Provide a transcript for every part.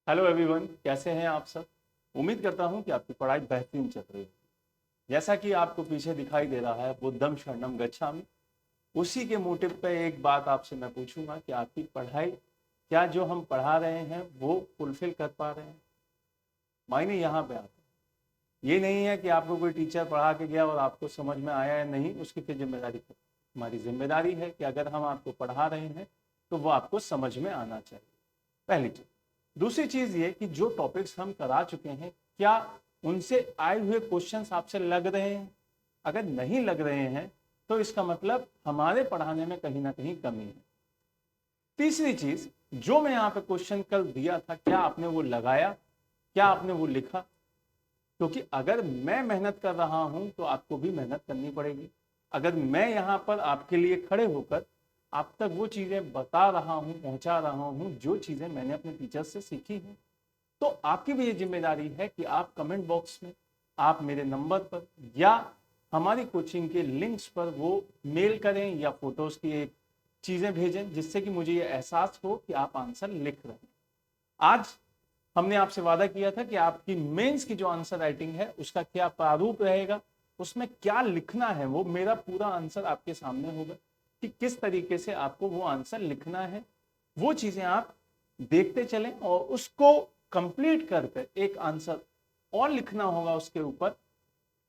Hello everyone, कैसे हैं आप सब। उम्मीद करता हूं कि आपकी पढ़ाई बेहतरीन चल रही है। जैसा कि आपको पीछे दिखाई दे रहा है, बुद्धम शरणम गच्छामि। उसी के मोटिव पे एक बात आपसे मैं पूछूंगा कि आपकी पढ़ाई, क्या जो हम पढ़ा रहे हैं वो फुलफिल कर पा रहे हैं। मायने यहाँ पे आता है, ये नहीं है कि आपको कोई टीचर पढ़ा के गया और आपको समझ में आया या नहीं, उसकी फिर जिम्मेदारी है। हमारी जिम्मेदारी है कि अगर हम आपको पढ़ा रहे हैं तो वो आपको समझ में आना चाहिए, पहली चीज। दूसरी चीज ये कि जो टॉपिक्स हम करा चुके हैं, क्या उनसे आए हुए क्वेश्चंस आपसे लग रहे हैं। अगर नहीं लग रहे हैं तो इसका मतलब हमारे पढ़ाने में कहीं ना कहीं कमी है। तीसरी चीज, जो मैं यहाँ पे क्वेश्चन कल दिया था, क्या आपने वो लगाया, क्या आपने वो लिखा। क्योंकि अगर मैं मेहनत कर रहा हूं तो आपको भी मेहनत करनी पड़ेगी। अगर मैं यहाँ पर आपके लिए खड़े होकर आप तक वो चीजें बता रहा हूं, पहुंचा रहा हूं, जो चीजें मैंने अपने टीचर से सीखी हैं, तो आपकी भी ये जिम्मेदारी है कि आप कमेंट बॉक्स में, आप मेरे नंबर पर या हमारी कोचिंग के लिंक्स पर वो मेल करें या फोटोज की एक चीजें भेजें, जिससे कि मुझे ये एहसास हो कि आप आंसर लिख रहे हैं। आज हमने आपसे वादा किया था कि आपकी मेंस की जो आंसर राइटिंग है उसका क्या प्रारूप रहेगा, उसमें क्या लिखना है, वो मेरा पूरा आंसर आपके सामने होगा कि किस तरीके से आपको वो आंसर लिखना है। वो चीजें आप देखते चलें और उसको कंप्लीट करके एक आंसर और लिखना होगा उसके ऊपर,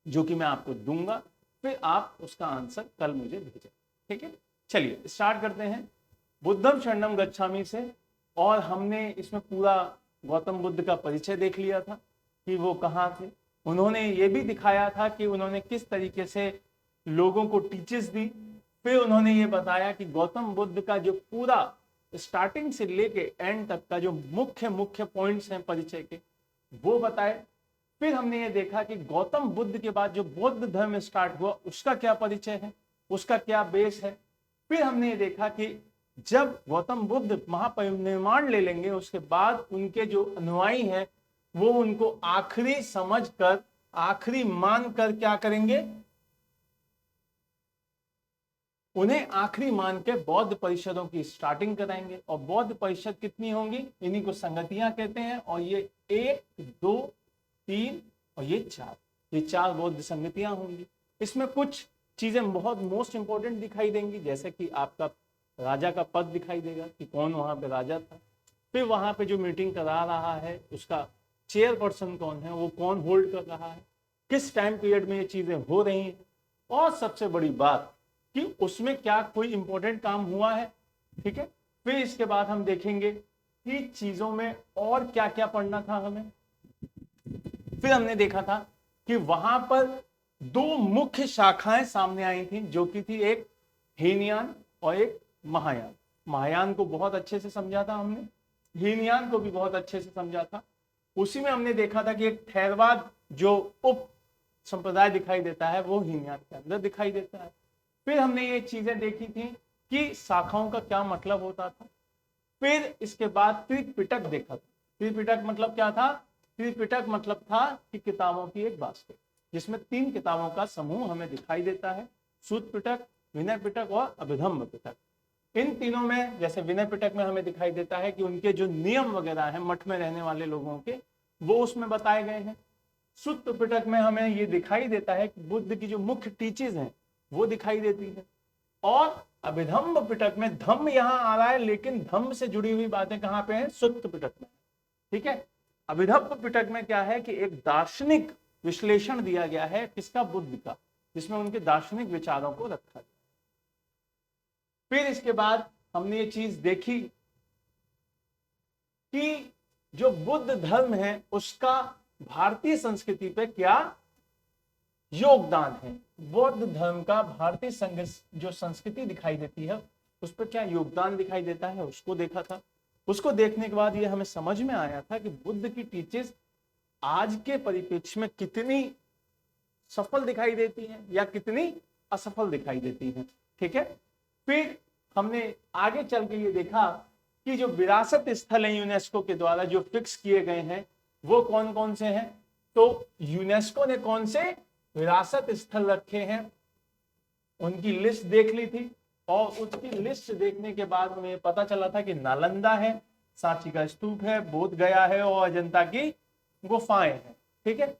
जो कि मैं आपको दूंगा। फिर आप उसका आंसर कल मुझे भेजें। ठीक है, चलिए स्टार्ट करते हैं बुद्धम शरणम गच्छामि से। और हमने इसमें पूरा गौतम बुद्ध का परिचय देख लिया था कि वो कहाँ थे। उन्होंने ये भी दिखाया था कि उन्होंने किस तरीके से लोगों को टीचर्स दी। फिर उन्होंने ये बताया कि गौतम बुद्ध का जो पूरा स्टार्टिंग से लेके एंड तक का जो मुख्य मुख्य पॉइंट्स हैं परिचय के, वो बताए। फिर हमने ये देखा कि गौतम बुद्ध के बाद जो बौद्ध धर्म स्टार्ट हुआ उसका क्या परिचय है, उसका क्या बेस है। फिर हमने ये देखा कि जब गौतम बुद्ध महापरिनिर्वाण ले लेंगे, उसके बाद उनके जो अनुयायी हैं वो उनको आखिरी समझकर, आखिरी मानकर क्या करेंगे, उन्हें आखिरी मान के बौद्ध परिषदों की स्टार्टिंग कराएंगे। और बौद्ध परिषद कितनी होंगी, इन्हीं को संगतियां कहते हैं। और ये 1 2 3 और ये चार बौद्ध संगतियां होंगी। इसमें कुछ चीजें बहुत मोस्ट इंपॉर्टेंट दिखाई देंगी, जैसे कि आपका राजा का पद दिखाई देगा कि कौन वहां पे राजा था। फिर वहां पे जो मीटिंग करा रहा है उसका चेयरपर्सन कौन है, वो कौन होल्ड कर रहा है, किस टाइम पीरियड में ये चीजें हो रही हैं। और सबसे बड़ी बात कि उसमें क्या कोई इंपॉर्टेंट काम हुआ है। ठीक है, फिर इसके बाद हम देखेंगे कि चीजों में और क्या क्या पढ़ना था हमें। फिर हमने देखा था कि वहां पर दो मुख्य शाखाएं सामने आई थी, जो कि थी एक हीनयान और एक महायान। महायान को बहुत अच्छे से समझा था हमने, हीनयान को भी बहुत अच्छे से समझा था। उसी में हमने देखा था कि एक थेरवाद जो उप संप्रदाय दिखाई देता है वो हीनयान के अंदर दिखाई देता है। फिर हमने ये चीजें देखी थी कि शाखाओं का क्या मतलब होता था। फिर इसके बाद त्रिपिटक देखा था। त्रिपिटक मतलब क्या था, त्रिपिटक मतलब था कि किताबों की एक बास्केट, जिसमें 3 किताबों का समूह हमें दिखाई देता है, सूत पिटक, विनय पिटक और अभिधम्म पिटक। इन तीनों में जैसे विनय पिटक में हमें दिखाई देता है कि उनके जो नियम वगैरह हैं मठ में रहने वाले लोगों के, वो उसमें बताए गए हैं। सुत्त पिटक में हमें ये दिखाई देता है कि बुद्ध की जो मुख्य टीचर्स हैं वो दिखाई देती है। और अभिधम्म पिटक में धम्म यहां आ रहा है, लेकिन धम्म से जुड़ी हुई बातें कहां पे हैं, सुत्त पिटक में। ठीक है, अभिधम्म पिटक में क्या है कि एक दार्शनिक विश्लेषण दिया गया है किसका, बुद्ध का, जिसमें उनके दार्शनिक विचारों को रखा गया। फिर इसके बाद हमने ये चीज देखी कि जो बुद्ध धर्म है उसका भारतीय संस्कृति पे क्या योगदान है, बौद्ध धर्म का भारतीय संघ जो संस्कृति दिखाई देती है उस पर क्या योगदान दिखाई देता है, उसको देखा था। उसको देखने के बाद ये हमें समझ में आया था कि बुद्ध की टीचिंग्स आज के परिप्रेक्ष्य में कितनी सफल दिखाई देती हैं या कितनी असफल दिखाई देती हैं। ठीक है, फिर हमने आगे चल के ये देखा कि जो विरासत स्थल है यूनेस्को के द्वारा जो फिक्स किए गए हैं वो कौन कौन से हैं। तो यूनेस्को ने कौन से विरासत स्थल रखे हैं उनकी लिस्ट देख ली थी। और उसकी लिस्ट देखने के बाद हमें पता चला था कि नालंदा है, सांची का स्तूप है, बोध गया है और अजंता की गुफाएं हैं। ठीक है,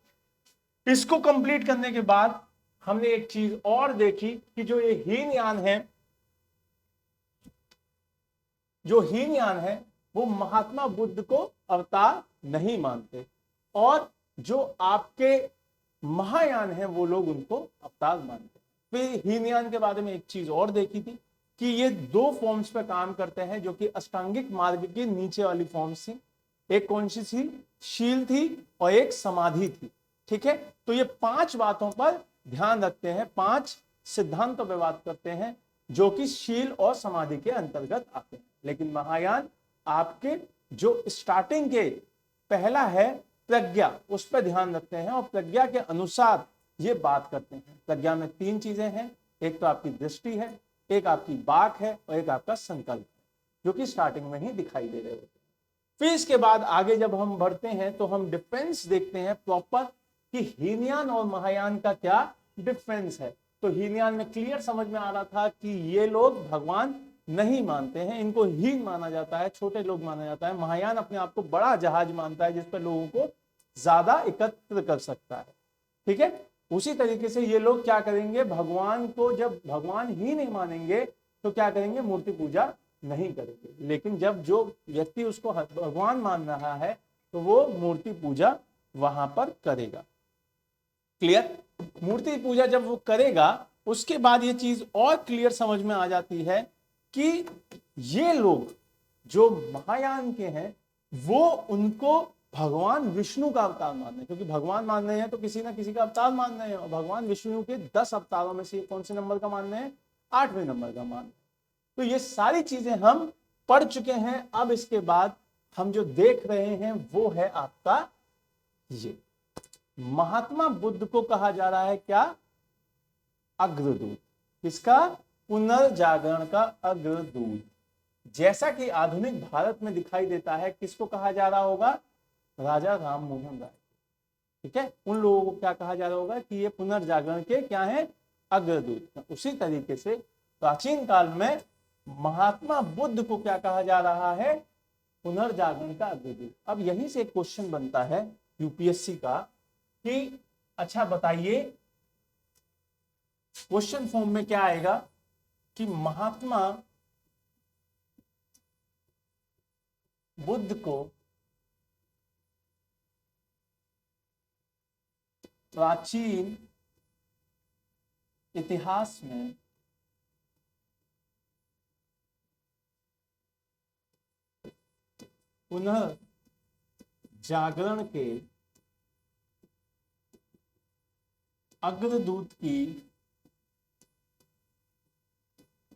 इसको कंप्लीट करने के बाद हमने एक चीज और देखी कि जो ये हीनयान है, जो हीनयान है वो महात्मा बुद्ध को अवतार नहीं मानते, और जो आपके महायान है वो लोग उनको अवतार मानते। फिर हीनयान के बारे में एक चीज और देखी थी कि ये दो फॉर्म्स पे काम करते हैं जो कि अष्टांगिक मार्ग की नीचे वाली फॉर्म्स थी। एक कौन सी थी? शील थी और एक समाधि थी। ठीक है, तो ये 5 बातों पर ध्यान रखते हैं, 5 सिद्धांतों पर बात करते हैं जो कि शील और समाधि के अंतर्गत आते हैं। लेकिन महायान आपके जो स्टार्टिंग के पहला है प्रज्ञा, उस पर ध्यान रखते हैं और प्रज्ञा के अनुसार ये बात करते हैं। प्रज्ञा में 3 चीजें हैं, एक तो आपकी दृष्टि है, एक आपकी बात है और एक आपका संकल्प है, जो कि स्टार्टिंग में ही दिखाई दे रहे होते हैं। फिर इसके बाद आगे जब हम बढ़ते हैं तो हम डिफरेंस देखते हैं प्रॉपर कि हीनयान और महायान का क्या डिफरेंस है। तो हीनयान में क्लियर समझ में आ रहा था कि ये लोग भगवान नहीं मानते हैं, इनको हीन माना जाता है, छोटे लोग माना जाता है। महायान अपने आप को बड़ा जहाज मानता है जिस पर लोगों को ज्यादा एकत्र कर सकता है। ठीक है, उसी तरीके से ये लोग क्या करेंगे, भगवान को जब भगवान ही नहीं मानेंगे तो क्या करेंगे, मूर्ति पूजा नहीं करेंगे। लेकिन जब जो व्यक्ति उसको भगवान मान रहा है तो वो मूर्ति पूजा वहां पर करेगा। क्लियर? मूर्ति पूजा जब वो करेगा उसके बाद ये चीज और क्लियर समझ में आ जाती है कि ये लोग जो महायान के हैं वो उनको भगवान विष्णु का अवतार मान रहे हैं, क्योंकि भगवान मान रहे हैं तो किसी ना किसी का अवतार मान रहे हैं, और भगवान विष्णु के 10 अवतारों में से कौन से नंबर का मान रहे हैं, 8वें नंबर का मान रहे हैं। तो ये सारी चीजें हम पढ़ चुके हैं। अब इसके बाद हम जो देख रहे हैं वो है आपका ये महात्मा बुद्ध को कहा जा रहा है क्या, अग्रदूत। किसका? पुनर्जागरण का अग्रदूत। जैसा कि आधुनिक भारत में दिखाई देता है, किसको कहा जा रहा होगा, राजा राम मोहन राय। ठीक है, उन लोगों को क्या कहा जा रहा होगा कि ये पुनर्जागरण के क्या है, अग्रदूत। उसी तरीके से प्राचीन काल में महात्मा बुद्ध को क्या कहा जा रहा है, पुनर्जागरण का अग्रदूत। अब यहीं से एक क्वेश्चन बनता है यूपीएससी का कि अच्छा बताइए, क्वेश्चन फॉर्म में क्या आएगा कि महात्मा बुद्ध को प्राचीन इतिहास में पुनः जागरण के अग्रदूत की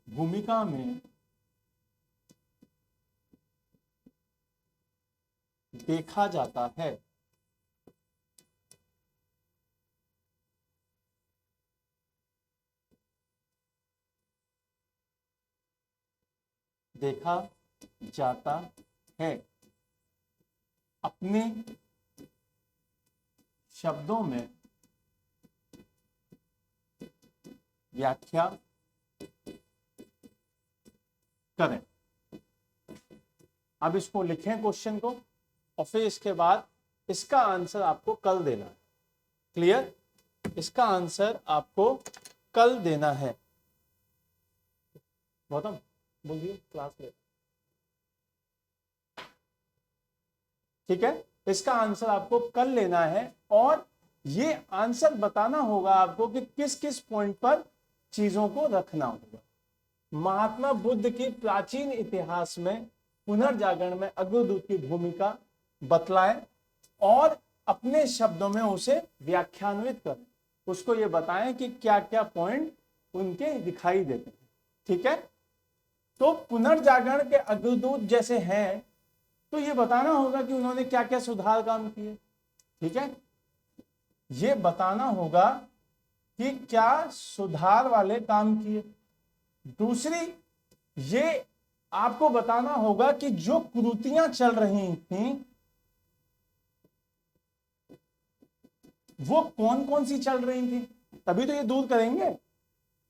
भूमिका में देखा जाता है। देखा जाता है। अपने शब्दों में व्याख्या करें। अब इसको लिखें क्वेश्चन को, और फिर इसके बाद इसका आंसर आपको कल देना है। क्लियर? इसका आंसर आपको कल देना है। गौतम बोलिए, क्लास ले। ठीक है, इसका आंसर आपको कल लेना है, और ये आंसर बताना होगा आपको कि किस किस पॉइंट पर चीजों को रखना होगा। महात्मा बुद्ध की प्राचीन इतिहास में पुनर्जागरण में अग्रदूत की भूमिका बतलाएं और अपने शब्दों में उसे व्याख्यान्वित करें। उसको ये बताएं कि क्या क्या पॉइंट उनके दिखाई देते हैं। ठीक है, तो पुनर्जागरण के अग्रदूत जैसे हैं तो ये बताना होगा कि उन्होंने क्या क्या सुधार काम किए। ठीक है, ये बताना होगा कि क्या सुधार वाले काम किए। दूसरी, ये आपको बताना होगा कि जो कुरीतियां चल रही थी वो कौन कौन सी चल रही थी, तभी तो ये दूर करेंगे।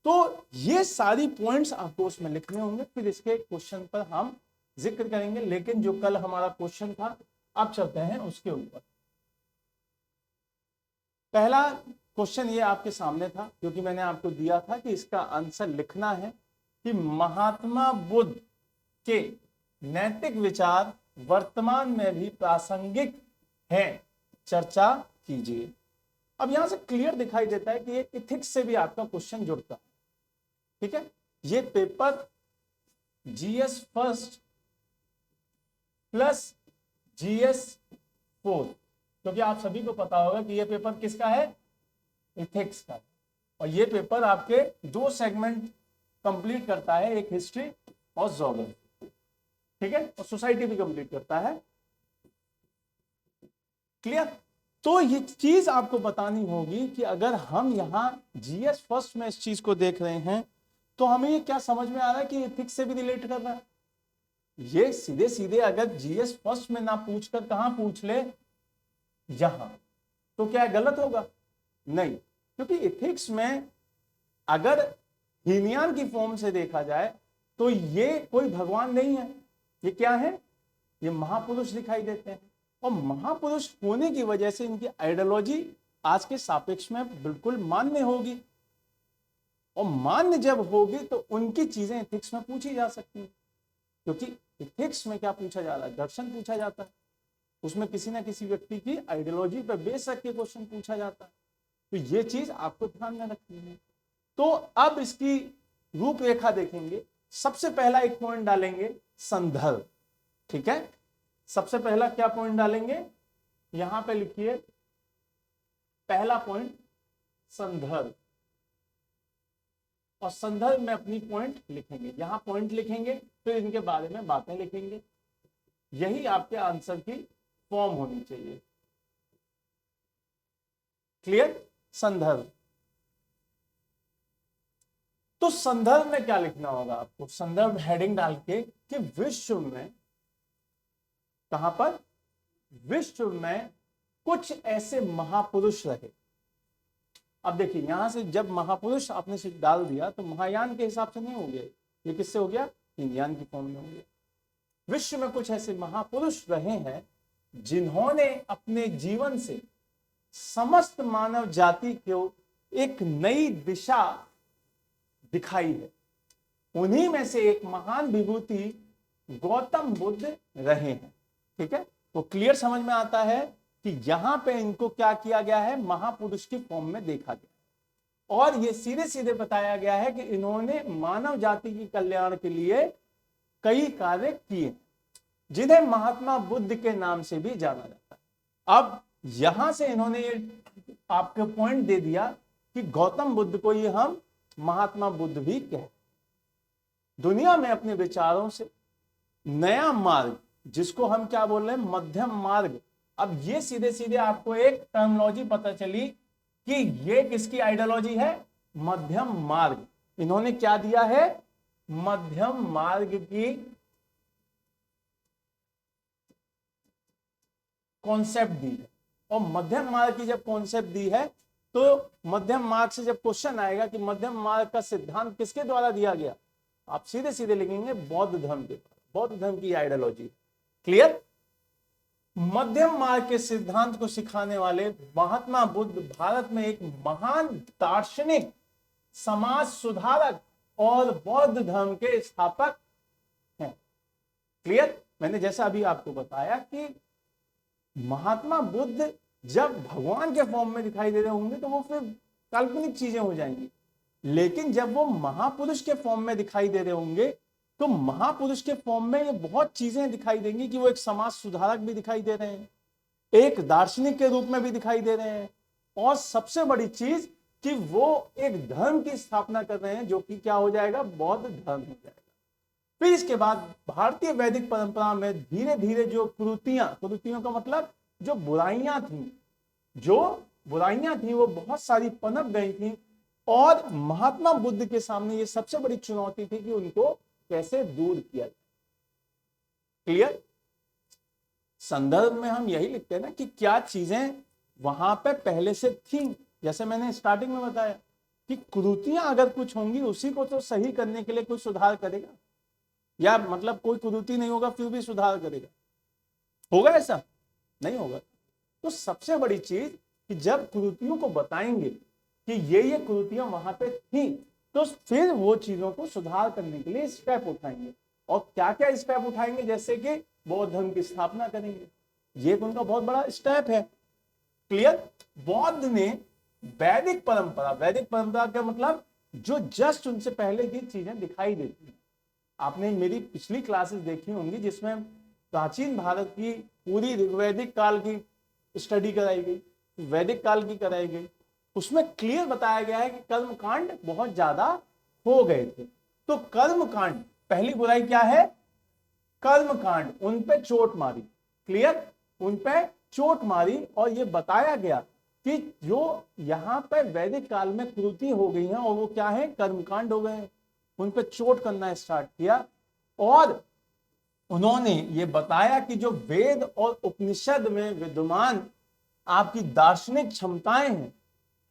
तो ये सारी पॉइंट्स आपको उसमें लिखने होंगे, फिर इसके क्वेश्चन पर हम जिक्र करेंगे, लेकिन जो कल हमारा क्वेश्चन था अब चलते हैं उसके ऊपर। पहला क्वेश्चन ये आपके सामने था, क्योंकि मैंने आपको दिया था कि इसका आंसर लिखना है कि महात्मा बुद्ध के नैतिक विचार वर्तमान में भी प्रासंगिक हैं, चर्चा कीजिए। अब यहां से क्लियर दिखाई देता है कि ये इथिक्स से भी आपका क्वेश्चन जुड़ता है। ठीक है, ये paper GS first plus GS fourth, क्योंकि आप सभी को पता होगा कि ये पेपर किसका है, इथिक्स का। और ये पेपर आपके दो सेगमेंट कंप्लीट करता है, एक हिस्ट्री और ज्योग्राफी। ठीक है, और सोसाइटी भी कंप्लीट करता है। क्लियर? तो ये चीज आपको बतानी होगी कि अगर हम यहां जीएस फर्स्ट में इस चीज को देख रहे हैं तो हमें ये क्या समझ में आ रहा है कि इथिक्स से भी रिलेट कर रहा है। ये सीधे सीधे अगर जीएस फर्स्ट में ना पूछकर कहां पूछ ले, यहां, तो क्या गलत होगा? नहीं, क्योंकि इथिक्स में अगर हीनयान की फॉर्म से देखा जाए तो ये कोई भगवान नहीं है, ये क्या है, ये महापुरुष दिखाई देते हैं। और महापुरुष होने की वजह से इनकी आइडियोलॉजी आज के सापेक्ष में बिल्कुल मान्य होगी, और मान्य जब होगी तो उनकी चीजें इथिक्स में पूछी जा सकती हैं। क्योंकि इथिक्स में क्या पूछा जा रहा है, दर्शन पूछा जाता है, उसमें किसी ना किसी व्यक्ति की आइडियोलॉजी पर बेस रख के क्वेश्चन पूछा जाता है। तो ये चीज आपको ध्यान में रखनी है। तो अब इसकी रूपरेखा देखेंगे। सबसे पहला एक पॉइंट डालेंगे, संदर्भ। ठीक है, सबसे पहला क्या पॉइंट डालेंगे, यहां पे लिखिए पहला पॉइंट संदर्भ, और संदर्भ में अपनी पॉइंट लिखेंगे, यहां पॉइंट लिखेंगे, फिर इनके बारे में बातें लिखेंगे। यही आपके आंसर की फॉर्म होनी चाहिए। क्लियर? संदर्भ। तो संदर्भ में क्या लिखना होगा आपको, संदर्भ हेडिंग डाल के कि विश्व में, कहां पर, विश्व में कुछ ऐसे महापुरुष रहे। अब देखिए यहां से जब महापुरुष आपने से डाल दिया तो महायान के हिसाब से नहीं हो गया, ये किससे हो गया, हीनयान की फॉर्म में हो गया। विश्व में कुछ ऐसे महापुरुष रहे हैं जिन्होंने अपने जीवन से समस्त मानव जाति को एक नई दिशा दिखाई है। उन्हीं में से एक महान विभूति गौतम बुद्ध रहे हैं। ठीक है, तो क्लियर समझ में आता है कि यहां पे इनको क्या किया गया है, महापुरुष की फॉर्म में देखा गया, और ये सीधे सीधे बताया गया है कि इन्होंने मानव जाति की कल्याण के लिए कई कार्य किए, जिन्हें महात्मा बुद्ध के नाम से भी जाना जाता है। अब यहां से इन्होंने ये आपको पॉइंट दे दिया कि गौतम बुद्ध को ये हम महात्मा बुद्ध भी कहें। दुनिया में अपने विचारों से नया मार्ग, जिसको हम क्या बोल रहे हैं, मध्यम मार्ग। अब ये सीधे सीधे आपको एक टर्मिनोलॉजी पता चली कि ये किसकी आइडियोलॉजी है, मध्यम मार्ग। इन्होंने क्या दिया है, मध्यम मार्ग की कॉन्सेप्ट दी है। और मध्यम मार्ग की जब कॉन्सेप्ट दी है तो मध्यम मार्ग से जब क्वेश्चन आएगा कि मध्यम मार्ग का सिद्धांत किसके द्वारा दिया गया, आप सीधे सीधे लिखेंगे बौद्ध धर्म के, बौद्ध धर्म की आइडियोलॉजी। क्लियर? मध्यम मार्ग के सिद्धांत को सिखाने वाले महात्मा बुद्ध भारत में एक महान दार्शनिक, समाज सुधारक और बौद्ध धर्म के स्थापक हैं। क्लियर? मैंने जैसा अभी आपको बताया कि महात्मा बुद्ध जब भगवान के फॉर्म में दिखाई दे रहे होंगे तो वो फिर काल्पनिक चीजें हो जाएंगी, लेकिन जब वो महापुरुष के फॉर्म में दिखाई दे रहे होंगे तो महापुरुष के फॉर्म में ये बहुत चीजें दिखाई देंगी कि वो एक समाज सुधारक भी दिखाई दे रहे हैं, एक दार्शनिक के रूप में भी दिखाई दे रहे हैं, और सबसे बड़ी चीज कि वो एक धर्म की स्थापना कर रहे हैं जो कि क्या हो जाएगा, बौद्ध धर्म हो जाएगा। फिर इसके बाद भारतीय वैदिक परंपरा में धीरे धीरे जो कुरीतियों का मतलब जो बुराइयां थी वो बहुत सारी पनप गई थी, और महात्मा बुद्ध के सामने ये सबसे बड़ी चुनौती थी कि उनको कैसे दूर किया जाए। क्लियर? संदर्भ में हम यही लिखते हैं ना कि क्या चीजें वहां पे पहले से थी। जैसे मैंने स्टार्टिंग में बताया कि कुरीतियां अगर कुछ होंगी उसी को तो सही करने के लिए कोई सुधार करेगा। या मतलब कोई कुरीति नहीं होगा फिर भी सुधार करेगा? होगा ऐसा? नहीं होगा। तो सबसे बड़ी चीज कि जब कुरीतियों को बताएंगे कि ये कुरीतियां वहां पे थी, तो फिर वो चीजों को सुधार करने के लिए स्टेप उठाएंगे। और क्या क्या स्टेप उठाएंगे? जैसे कि बौद्ध धर्म की स्थापना करेंगे, ये उनका बहुत बड़ा स्टेप है। क्लियर? बौद्ध ने वैदिक परंपरा का मतलब जो जस्ट उनसे पहले की चीजें दिखाई देती हैं। आपने मेरी पिछली क्लासेस देखी होंगी जिसमें प्राचीन भारत की पूरी ऋग्वैदिक काल की स्टडी कराई गई, वैदिक काल की कराई गई। उसमें क्लियर बताया गया है कि कर्मकांड बहुत ज्यादा हो गए थे। तो कर्मकांड, पहली बुराई क्या है? कर्मकांड, उन पे चोट मारी। क्लियर? उन पे चोट मारी। और ये बताया गया कि जो यहां पे वैदिक काल में कुरीति हो गई हैं और वो क्या है? कर्मकांड हो गए हैं। उन पे चोट करना स्टार्ट किया। और उन्होंने ये बताया कि जो वेद और उपनिषद में विद्यमान आपकी दार्शनिक क्षमताएं हैं,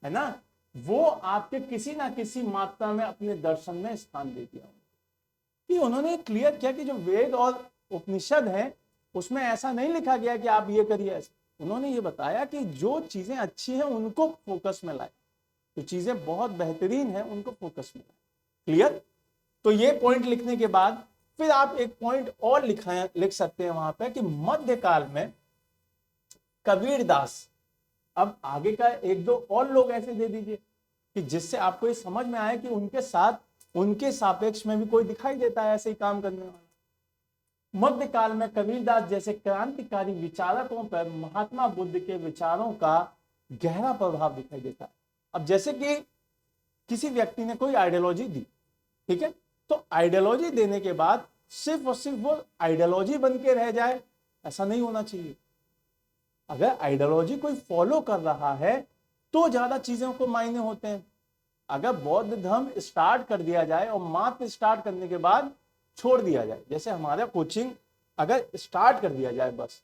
है ना, वो आपके किसी ना किसी मात्रा में अपने दर्शन में स्थान दे दिया। कि उन्होंने क्लियर किया कि जो वेद और उपनिषद है उसमें ऐसा नहीं लिखा गया कि आप ये करिए ऐसा। उन्होंने ये बताया कि जो चीजें अच्छी हैं उनको फोकस में लाए, जो चीजें बहुत बेहतरीन है उनको फोकस में लाए। क्लियर? तो ये पॉइंट लिखने के बाद फिर आप एक पॉइंट और लिख सकते हैं वहां पे कि मध्यकाल में कबीरदास। अब आगे का एक दो और लोग ऐसे दे दीजिए कि जिससे आपको ये समझ में आए कि उनके साथ, उनके सापेक्ष में भी कोई दिखाई देता है ऐसे ही काम करने वाला। मध्यकाल में कबीरदास जैसे क्रांतिकारी विचारकों पर महात्मा बुद्ध के विचारों का गहरा प्रभाव दिखाई देता है। अब जैसे कि किसी व्यक्ति ने कोई आइडियोलॉजी दी, ठीक है, तो आइडियोलॉजी देने के बाद सिर्फ और सिर्फ वो आइडियोलॉजी बन के रह जाए, ऐसा नहीं होना चाहिए। अगर आइडियोलॉजी कोई फॉलो कर रहा है तो ज्यादा चीजों को मायने होते हैं। अगर बौद्ध धर्म स्टार्ट कर दिया जाए और मात्र स्टार्ट करने के बाद छोड़ दिया जाए, जैसे हमारा कोचिंग अगर स्टार्ट कर दिया जाए बस,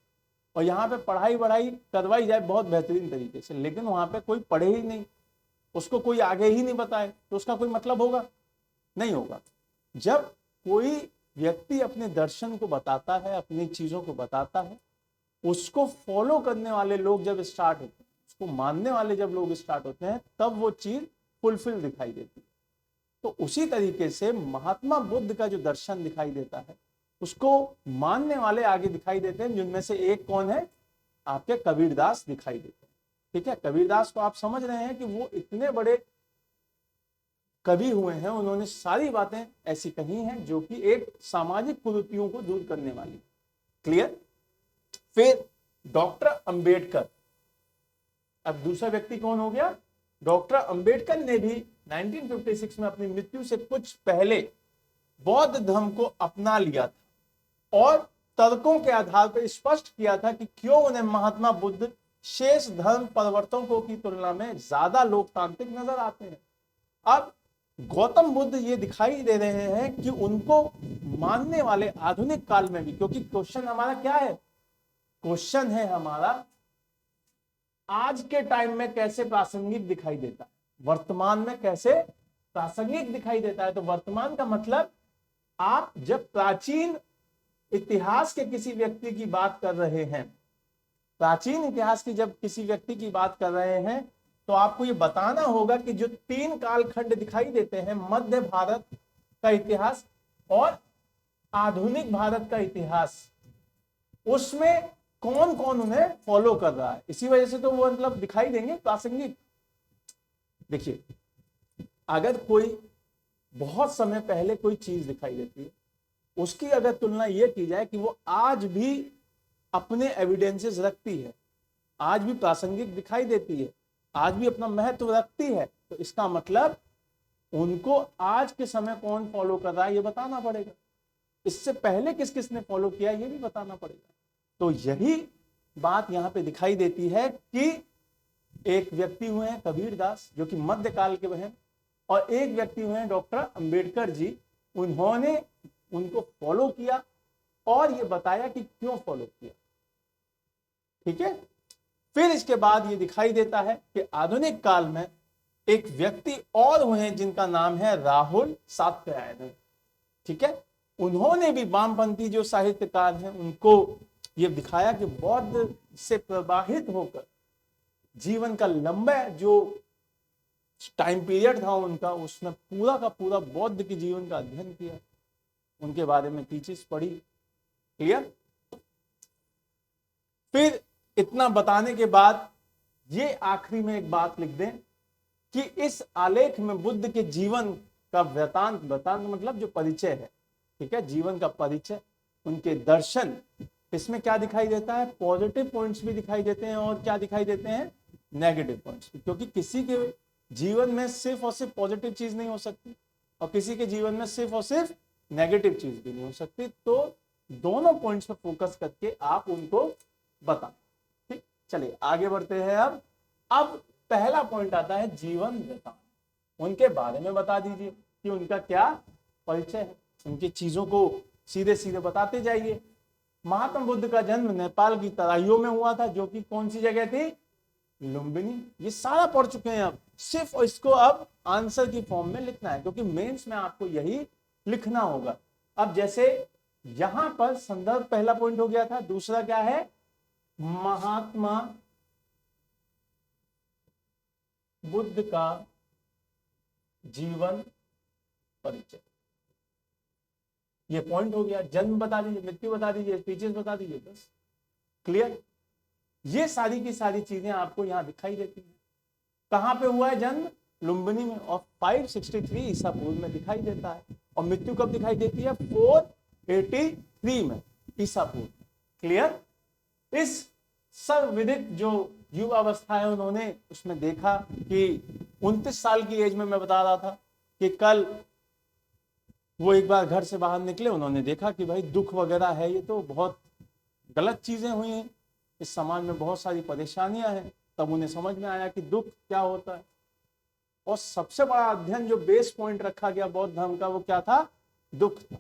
और यहाँ पे पढ़ाई वढ़ाई करवाई जाए बहुत बेहतरीन तरीके से, लेकिन वहां पे कोई पढ़े ही नहीं, उसको कोई आगे ही नहीं बताए, तो उसका कोई मतलब होगा? नहीं होगा। जब कोई व्यक्ति अपने दर्शन को बताता है, अपनी चीजों को बताता है, उसको फॉलो करने वाले लोग जब स्टार्ट होते हैं, उसको मानने वाले जब लोग स्टार्ट होते हैं, तब वो चीज फुलफिल दिखाई देती है। तो उसी तरीके से महात्मा बुद्ध का जो दर्शन दिखाई देता है उसको मानने वाले आगे दिखाई देते हैं, जिनमें से एक कौन है? आपके कबीरदास दिखाई देते हैं। ठीक है, कबीरदास को आप समझ रहे हैं कि वो इतने बड़े कवि हुए हैं, उन्होंने सारी बातें ऐसी कही हैं जो कि एक सामाजिक कुरीतियों को दूर करने वाली। क्लियर? फिर डॉक्टर अंबेडकर। अब दूसरा व्यक्ति कौन हो गया? डॉक्टर अंबेडकर ने भी 1956 में अपनी मृत्यु से कुछ पहले बौद्ध धर्म को अपना लिया था और तर्कों के आधार पर स्पष्ट किया था कि क्यों उन्हें महात्मा बुद्ध शेष धर्म परिवर्तकों की तुलना में ज्यादा लोकतांत्रिक नजर आते हैं। अब गौतम बुद्ध ये दिखाई दे रहे हैं कि उनको मानने वाले आधुनिक काल में भी, क्योंकि क्वेश्चन हमारा क्या है? क्वेश्चन है हमारा आज के टाइम में कैसे प्रासंगिक दिखाई देता है, वर्तमान में कैसे प्रासंगिक दिखाई देता है। तो वर्तमान का मतलब आप जब प्राचीन इतिहास के किसी व्यक्ति की बात कर रहे हैं, प्राचीन इतिहास की जब किसी व्यक्ति की बात कर रहे हैं, तो आपको ये बताना होगा कि जो 3 कालखंड दिखाई देते हैं, मध्य भारत का इतिहास और आधुनिक भारत का इतिहास, उसमें कौन कौन उन्हें फॉलो कर रहा है। इसी वजह से तो वो मतलब दिखाई देंगे प्रासंगिक। देखिए, अगर कोई बहुत समय पहले कोई चीज दिखाई देती है, उसकी अगर तुलना यह की जाए कि वो आज भी अपने एविडेंसेस रखती है, आज भी प्रासंगिक दिखाई देती है, आज भी अपना महत्व रखती है, तो इसका मतलब उनको आज के समय कौन फॉलो कर रहा है ये बताना पड़ेगा। इससे पहले किस किस ने फॉलो किया ये भी बताना पड़ेगा। तो यही बात यहां पे दिखाई देती है कि एक व्यक्ति हुए हैं कबीरदास जो कि मध्यकाल के हैं, और एक व्यक्ति हुए हैं डॉक्टर अंबेडकर जी, उन्होंने उनको फॉलो किया और ये बताया कि क्यों फॉलो किया। ठीक है, फिर इसके बाद ये दिखाई देता है कि आधुनिक काल में एक व्यक्ति और हुए हैं जिनका नाम है राहुल सातवायन। ठीक है, उन्होंने भी वामपंथी जो साहित्यकार हैं उनको ये दिखाया कि बौद्ध से प्रवाहित होकर जीवन का लंबा जो टाइम पीरियड था उनका, उसने पूरा का पूरा बौद्ध के जीवन का अध्ययन किया, उनके बारे में टीचिंग्स पढ़ी। क्लियर? फिर इतना बताने के बाद ये आखिरी में एक बात लिख दें कि इस आलेख में बुद्ध के जीवन का वृतांत मतलब जो परिचय है, ठीक है, जीवन का परिचय, उनके दर्शन, इसमें क्या दिखाई देता है? पॉजिटिव पॉइंट्स भी दिखाई देते हैं और क्या दिखाई देते हैं? नेगेटिव पॉइंट्स भी, क्योंकि किसी के जीवन में सिर्फ और सिर्फ पॉजिटिव चीज नहीं हो सकती और किसी के जीवन में सिर्फ और सिर्फ नेगेटिव चीज भी नहीं हो सकती। तो दोनों पॉइंट्स पर फोकस करके आप उनको बताएं। ठीक, चलिए आगे बढ़ते हैं। अब पहला पॉइंट आता है जीवन वृतांत, उनके बारे में बता दीजिए कि उनका क्या परिचय है, उनकी चीजों को सीधे सीधे बताते जाइए। महात्मा बुद्ध का जन्म नेपाल की तराइयों में हुआ था, जो कि कौन सी जगह थी? लुम्बिनी। ये सारा पढ़ चुके हैं, अब सिर्फ इसको अब आंसर की फॉर्म में लिखना है, क्योंकि मेंस में आपको यही लिखना होगा। अब जैसे यहां पर संदर्भ पहला पॉइंट हो गया था, दूसरा क्या है? महात्मा बुद्ध का जीवन परिचय, ये पॉइंट हो गया। जन्म बता दीजिए, मृत्यु बता दीजिए, टीचर्स बता दीजिए, बस। क्लियर? ये सारी की सारी चीजें आपको यहां दिखाई देती हैं। कहां पे हुआ है जन्म? लुम्बिनी में, और 563 ईसा पूर्व में दिखाई देता है। और मृत्यु कब दिखाई देती है? 483 में ईसा पूर्व। क्लियर? इस सर्वविदित जो युवावस्था है, उन्होंने उसमें देखा कि 29 साल की एज में, मैं बता रहा था कि कल वो एक बार घर से बाहर निकले, उन्होंने देखा कि भाई दुख वगैरह है, ये तो बहुत गलत चीजें हुई हैं, इस समाज में बहुत सारी परेशानियां हैं। तब उन्हें समझ में आया कि दुख क्या होता है। और सबसे बड़ा अध्ययन जो बेस पॉइंट रखा गया बौद्ध धर्म का, वो क्या था? दुख था।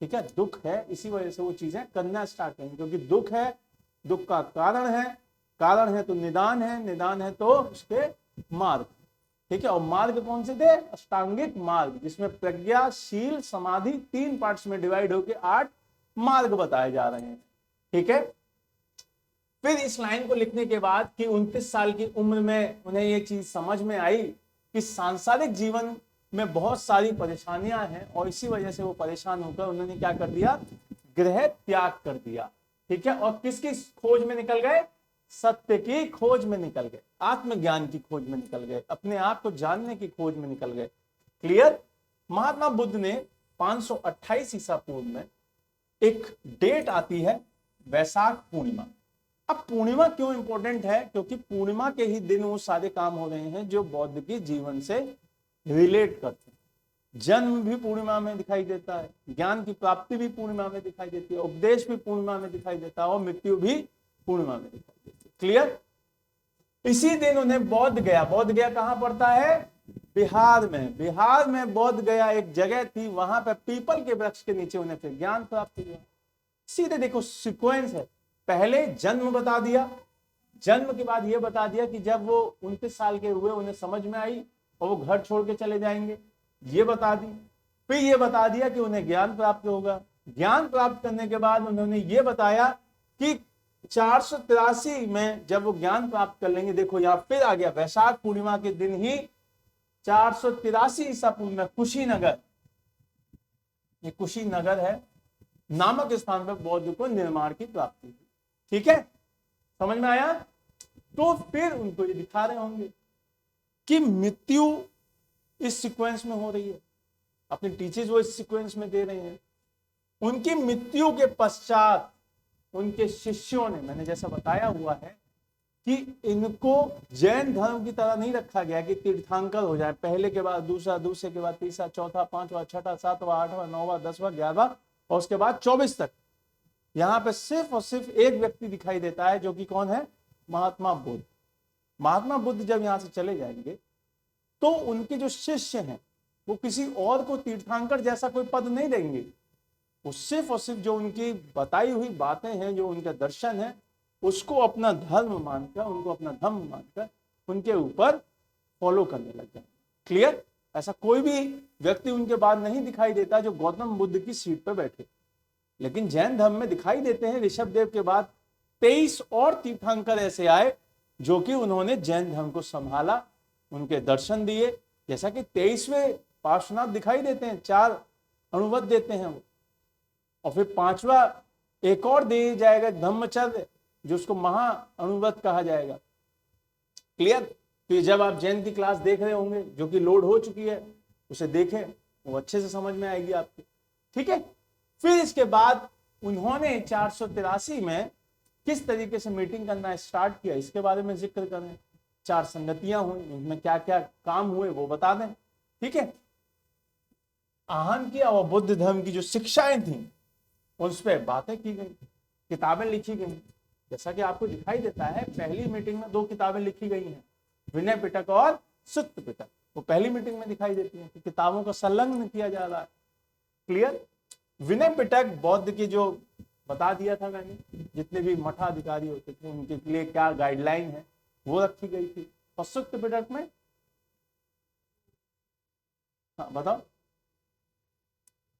ठीक है, दुख है, इसी वजह से वो चीजें करना स्टार्ट करेंगे, क्योंकि दुख है, दुख का कारण है तो निदान है, निदान है तो उसके मार्ग। ठीक है, और मार्ग कौन से थे? अष्टांगिक मार्ग, जिसमें प्रज्ञा, शील, समाधि 3 पार्ट्स में डिवाइड होकर 8 मार्ग बताए जा रहे हैं। ठीक है, फिर इस लाइन को लिखने के बाद कि 29 साल की उम्र में उन्हें ये चीज समझ में आई कि सांसारिक जीवन में बहुत सारी परेशानियां हैं, और इसी वजह से वो परेशान होकर उन्होंने क्या कर दिया? गृह त्याग कर दिया। ठीक है, और किसकी खोज में निकल गए? सत्य की खोज में निकल गए, आत्मज्ञान की खोज में निकल गए, अपने आप को जानने की खोज में निकल गए। क्लियर? महात्मा बुद्ध ने 528 ईसा पूर्व में एक डेट आती है वैशाख पूर्णिमा। अब पूर्णिमा क्यों इंपॉर्टेंट है? क्योंकि पूर्णिमा के ही दिन वो सारे काम हो रहे हैं जो बौद्ध के जीवन से रिलेट करते हैं। जन्म भी पूर्णिमा में दिखाई देता है, ज्ञान की प्राप्ति भी पूर्णिमा में दिखाई देती है, उपदेश भी पूर्णिमा में दिखाई देता है, और मृत्यु भी पूर्णिमा में दिखाई देती है। क्लियर? इसी दिन उन्हें बोध गया कहां पड़ता है? बिहार में। बिहार में बोध गया एक जगह थी, वहां पर पीपल के वृक्ष के नीचे उन्हें फिर ज्ञान प्राप्त हुआ। सीधे देखो सीक्वेंस है, पहले जन्म बता दिया, जन्म के बाद ये बता दिया कि जब वो 29 साल के हुए उन्हें समझ में आई और वो घर छोड़ के चले जाएंगे, ये बता दी। फिर ये बता दिया कि उन्हें ज्ञान प्राप्त होगा। ज्ञान प्राप्त करने के बाद उन्होंने ये बताया कि 483 में जब वो ज्ञान प्राप्त कर लेंगे, देखो यहां फिर आ गया, वैशाख पूर्णिमा के दिन ही 483 ईसा पूर्व में कुशीनगर, ये कुशीनगर है नामक स्थान पर बौद्ध को निर्माण की प्राप्ति हुई। ठीक है, समझ में आया? तो फिर उनको ये दिखा रहे होंगे कि मृत्यु इस सीक्वेंस में हो रही है, अपने टीचर्स वो इस सीक्वेंस में दे रहे हैं। उनकी मृत्यु के पश्चात उनके शिष्यों ने, मैंने जैसा बताया हुआ है कि इनको जैन धर्म की तरह नहीं रखा गया कि तीर्थंकर हो जाए, पहले के बाद दूसरा, दूसरे के बाद तीसरा, चौथा, पांचवा, छठा, सातवां, आठवां, नौवां, 10वां, 11वां और उसके बाद 24 तक। यहां पे सिर्फ और सिर्फ एक व्यक्ति दिखाई देता है, जो कि कौन है? महात्मा बुद्ध। महात्मा बुद्ध जब यहां से चले जाएंगे तो उनके जो शिष्य हैं वो किसी और को तीर्थंकर जैसा कोई पद नहीं देंगे, वो सिर्फ और सिर्फ जो उनकी बताई हुई बातें हैं, जो उनका दर्शन है, उसको अपना धर्म मानकर, उनको अपना धर्म मानकर उनके ऊपर फॉलो करने लग जाए। क्लियर? ऐसा कोई भी व्यक्ति उनके बाद नहीं दिखाई देता जो गौतम बुद्ध की सीट पर बैठे। लेकिन जैन धर्म में दिखाई देते हैं ऋषभ देव के बाद 23 और तीर्थंकर ऐसे आए जो कि उन्होंने जैन धर्म को संभाला, उनके दर्शन दिए। जैसा कि 23वें पार्श्वनाथ दिखाई देते हैं, 4 अनुवद देते हैं वो, और फिर 5वां एक और दे जाएगा धम्मचर्य, जो उसको महा अनुवद कहा जाएगा। क्लियर? फिर जब आप जैन की क्लास देख रहे होंगे जो कि लोड हो चुकी है, उसे देखें, वो अच्छे से समझ में आएगी आपको। ठीक है? फिर इसके बाद उन्होंने 483 में किस तरीके से मीटिंग करना स्टार्ट किया, इसके बारे में जिक्र करें। 4 संगतियां हुई, उनमें क्या क्या काम हुए वो बता दें। ठीक है? आहन की और बुद्ध धर्म की जो शिक्षाएं थी उस पर बातें की गई, किताबें लिखी गई। जैसा कि आपको दिखाई देता है पहली मीटिंग में 2 किताबें लिखी गई हैं, विनय पिटक और सुत्त पिटक। वो पहली मीटिंग में दिखाई देती है कि किताबों का संलग्न किया जा रहा है। क्लियर? विनय पिटक बौद्ध की जो बता दिया था मैंने, जितने भी मठाधिकारी होते थे उनके लिए क्या गाइडलाइन है वो रखी गई थी। और सुत्त पिटक में हाँ बताओ,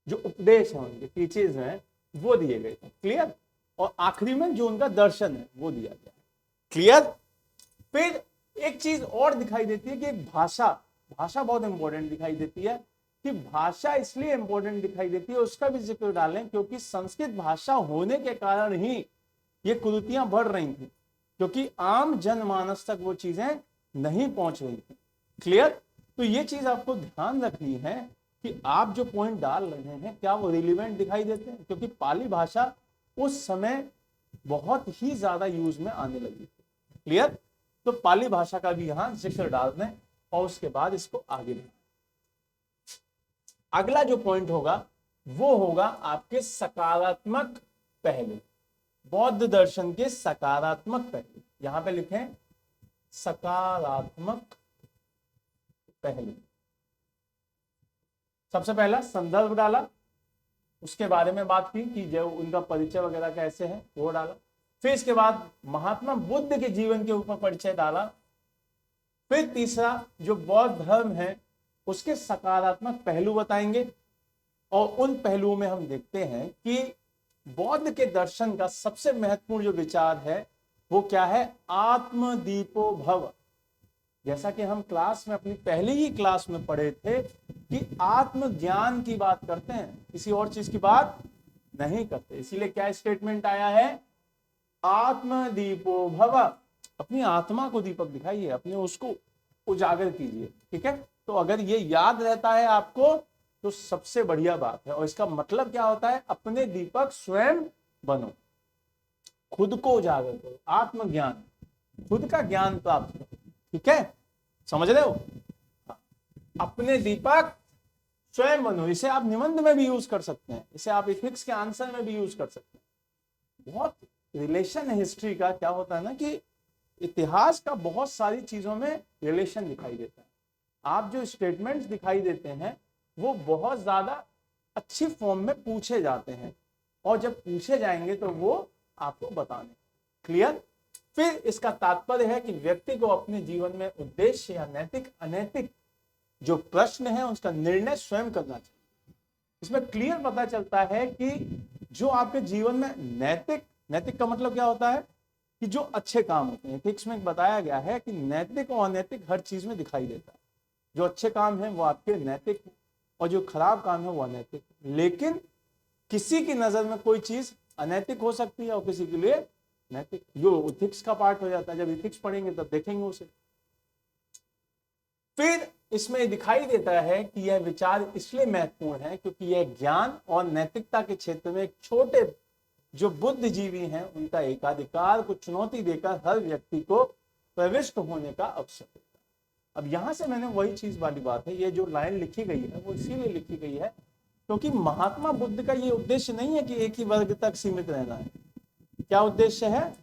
जो उपदेश है उनके टीचर्स हैं वो दिए गए थे। क्लियर? और आखिरी में जो उनका दर्शन है वो दिया गया। क्लियर? फिर एक चीज और दिखाई देती है कि एक भाषा बहुत इंपॉर्टेंट दिखाई देती है। कि भाषा इसलिए इंपॉर्टेंट दिखाई देती है, उसका भी जिक्र डालें, क्योंकि संस्कृत भाषा होने के कारण ही ये कुरीतियां बढ़ रही थी, क्योंकि आम जनमानस तक वो चीजें नहीं पहुंच रही थी। क्लियर? तो ये चीज आपको ध्यान रखनी है कि आप जो पॉइंट डाल रहे हैं क्या वो रिलेवेंट दिखाई देते हैं, क्योंकि पाली भाषा उस समय बहुत ही ज्यादा यूज में आने लगी थी। क्लियर? तो पाली भाषा का भी यहां जिक्र डाल दें और उसके बाद इसको आगे बढ़ाएं। अगला जो पॉइंट होगा वो होगा आपके सकारात्मक पहलू, बौद्ध दर्शन के सकारात्मक पहलू। यहां पे लिखें सकारात्मक पहलू। सबसे पहला संदर्भ डाला, उसके बारे में बात की कि जो उनका परिचय वगैरह कैसे है वो डाला। फिर इसके बाद महात्मा बुद्ध के जीवन के ऊपर परिचय डाला। फिर तीसरा जो बौद्ध धर्म है उसके सकारात्मक पहलू बताएंगे, और उन पहलुओं में हम देखते हैं कि बौद्ध के दर्शन का सबसे महत्वपूर्ण जो विचार है वो क्या है, आत्मदीपो भव। जैसा कि हम क्लास में अपनी पहली ही क्लास में पढ़े थे कि आत्मज्ञान की बात करते हैं, किसी और चीज की बात नहीं करते। इसीलिए क्या स्टेटमेंट आया है, आत्मदीपो भव। अपनी आत्मा को दीपक दिखाइए, अपने उसको उजागर कीजिए। ठीक है? तो अगर ये याद रहता है आपको तो सबसे बढ़िया बात है। और इसका मतलब क्या होता है, अपने दीपक स्वयं बनो, खुद को उजागर करो, आत्मज्ञान, खुद का ज्ञान प्राप्त करो। ठीक है? समझ रहे हो? अपने दीपक स्वयं बनो। इसे आप निबंध में भी यूज कर सकते हैं, इसे आप इथिक्स के आंसर में भी यूज कर सकते हैं। बहुत रिलेशन है हिस्ट्री का। क्या होता है ना कि इतिहास का बहुत सारी चीजों में रिलेशन दिखाई देता है। आप जो स्टेटमेंट्स दिखाई देते हैं वो बहुत ज्यादा अच्छी फॉर्म में पूछे जाते हैं, और जब पूछे जाएंगे तो वो आपको बताने। क्लियर? फिर इसका तात्पर्य है कि व्यक्ति को अपने जीवन में उद्देश्य या नैतिक अनैतिक जो प्रश्न है उसका निर्णय स्वयं करना चाहिए। इसमें क्लियर पता चलता है कि जो आपके जीवन में नैतिक का मतलब क्या होता है कि जो अच्छे काम होते हैं। एथिक्स में बताया गया है कि नैतिक और अनैतिक हर चीज में दिखाई देता है। जो अच्छे काम है वो आपके नैतिक है और जो खराब काम है वो अनैतिक है। लेकिन किसी की नजर में कोई चीज अनैतिक हो सकती है और किसी के लिए नैतिक। जो इथिक्स का पार्ट हो जाता है, जब इथिक्स पढ़ेंगे तब देखेंगे उसे। फिर इसमें दिखाई देता है कि यह विचार इसलिए महत्वपूर्ण है क्योंकि यह ज्ञान और नैतिकता के क्षेत्र में एक छोटे जो बुद्धिजीवी हैं उनका एकाधिकार को चुनौती देकर हर व्यक्ति को प्रविष्ट होने का अवसर देता है। अब यहां से मैंने वही चीज वाली बात है, ये जो लाइन लिखी गई है वो इसीलिए लिखी गई है क्योंकि महात्मा बुद्ध का ये उद्देश्य नहीं है कि एक ही वर्ग तक सीमित रहना है। क्या उद्देश्य है?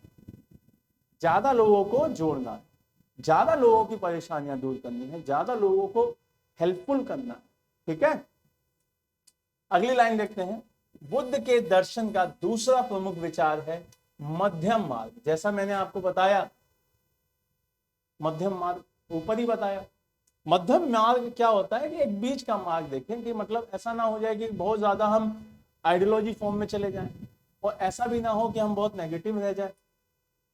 ज्यादा लोगों को जोड़ना है, ज्यादा लोगों की परेशानियां दूर करनी है, ज्यादा लोगों को हेल्पफुल करना है। ठीक है? अगली लाइन देखते हैं। बुद्ध के दर्शन का दूसरा प्रमुख विचार है मध्यम मार्ग। जैसा मैंने आपको बताया, मध्यम मार्ग ऊपर ही बताया मध्यम मार्ग क्या होता है कि एक बीच का मार्ग देखें, कि मतलब ऐसा ना हो जाए कि बहुत ज्यादा हम आइडियोलॉजी फॉर्म में चले जाएं और ऐसा भी ना हो कि हम बहुत नेगेटिव रह जाए।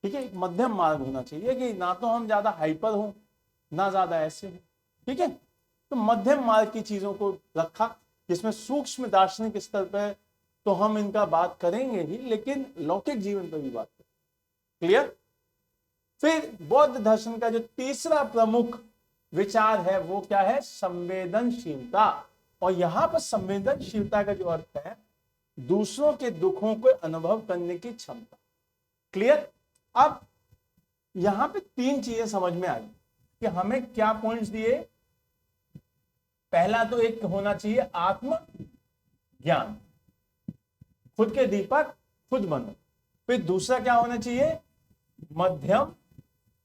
ठीक है, एक मध्यम मार्ग होना चाहिए कि ना तो हम ज्यादा हाइपर हो ना ज्यादा ऐसे हो। ठीक है, तो मध्यम मार्ग की चीजों को रखा, जिसमें सूक्ष्म दार्शनिक स्तर पर तो हम इनका बात करेंगे ही, लेकिन लौकिक जीवन पर भी बात करेंगे। क्लियर। फिर बौद्ध दर्शन का जो तीसरा प्रमुख विचार है वो क्या है? संवेदनशीलता। और यहां पर संवेदनशीलता का जो अर्थ है दूसरों के दुखों को अनुभव करने की क्षमता। क्लियर। अब यहां पे तीन चीजें समझ में आई कि हमें क्या पॉइंट्स दिए। पहला तो एक होना चाहिए आत्म ज्ञान, खुद के दीपक खुद बनो। फिर दूसरा क्या होना चाहिए? मध्यम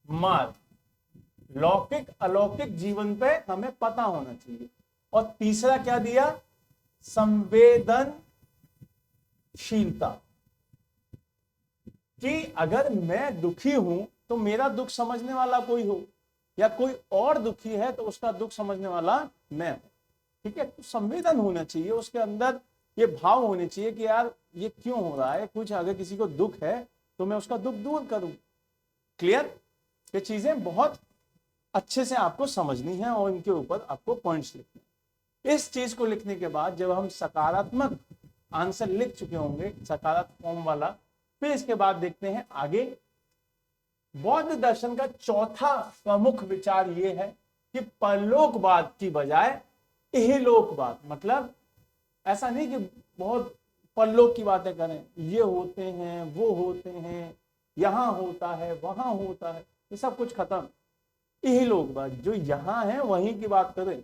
मार्ग, लौकिक अलौकिक जीवन पे हमें पता होना चाहिए। और तीसरा क्या दिया? संवेदनशीलता, कि अगर मैं दुखी हूं तो मेरा दुख समझने वाला कोई हो, या कोई और दुखी है तो उसका दुख समझने वाला मैं हूं। ठीक है, तो संवेदन होना चाहिए उसके अंदर, ये भाव होने चाहिए कि यार ये क्यों हो रहा है, कुछ अगर किसी को दुख है तो मैं उसका दुख दूर करूं। क्लियर। ये चीजें बहुत अच्छे से आपको समझनी है और इनके ऊपर आपको पॉइंट्स लिखने हैं। इस चीज को लिखने के बाद जब हम सकारात्मक आंसर लिख चुके होंगे, सकारात्मक फॉर्म वाला, फिर इसके बाद देखते हैं आगे। बौद्ध दर्शन का चौथा प्रमुख विचार यह है कि परलोकवाद की बजाय इहलोकवाद, मतलब ऐसा नहीं कि बहुत परलोक की बातें करें, ये होते हैं वो होते हैं, यहां होता है वहां होता है, ये सब कुछ खत्म। इहलोकवाद, जो यहां है वहीं की बात करें।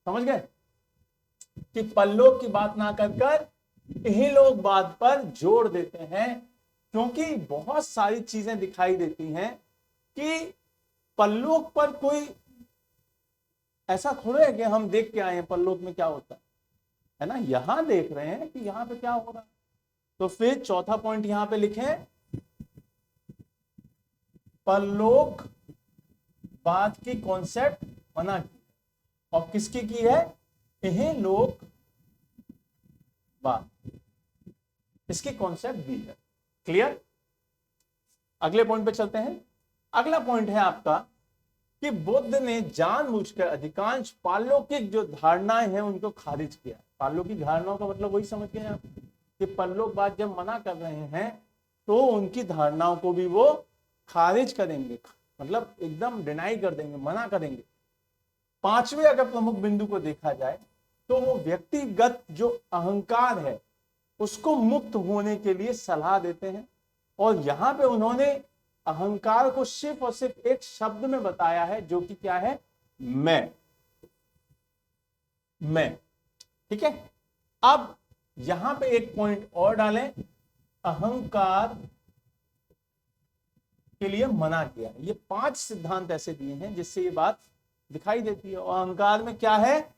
समझ गए कि परलोक की बात ना कर कर इहलोकवाद पर जोर देते हैं, क्योंकि बहुत सारी चीजें दिखाई देती हैं कि परलोक पर कोई ऐसा थोड़ा है कि हम देख के आए हैं परलोक में क्या होता है ना, यहां देख रहे हैं कि यहां पे क्या हो रहा है। तो फिर चौथा पॉइंट यहां पे लिखें, परलोक बात की कॉन्सेप्ट मना की, और किसकी की है? इहलोक बात, इसकी कॉन्सेप्ट दी है। क्लियर। अगले पॉइंट पे चलते हैं। अगला पॉइंट है आपका कि बुद्ध ने जानबूझकर अधिकांश पारलौकिक जो धारणाएं हैं उनको खारिज किया। पारलौकिक धारणाओं का मतलब वही समझ गए आप कि परलोकवाद जब मना कर रहे हैं तो उनकी धारणाओं को भी वो खारिज करेंगे, मतलब एकदम डिनाई कर देंगे, मना करेंगे। पांचवें अगर प्रमुख बिंदु को देखा जाए तो वो व्यक्तिगत जो अहंकार है उसको मुक्त होने के लिए सलाह देते हैं। और यहां पे उन्होंने अहंकार को सिर्फ और सिर्फ एक शब्द में बताया है, जो कि क्या है? मैं। ठीक है। अब यहां पे एक पॉइंट और डालें, अहंकार के लिए मना किया। ये 5 सिद्धांत ऐसे दिए हैं जिससे ये बात दिखाई देती है। और अहंकार में क्या है?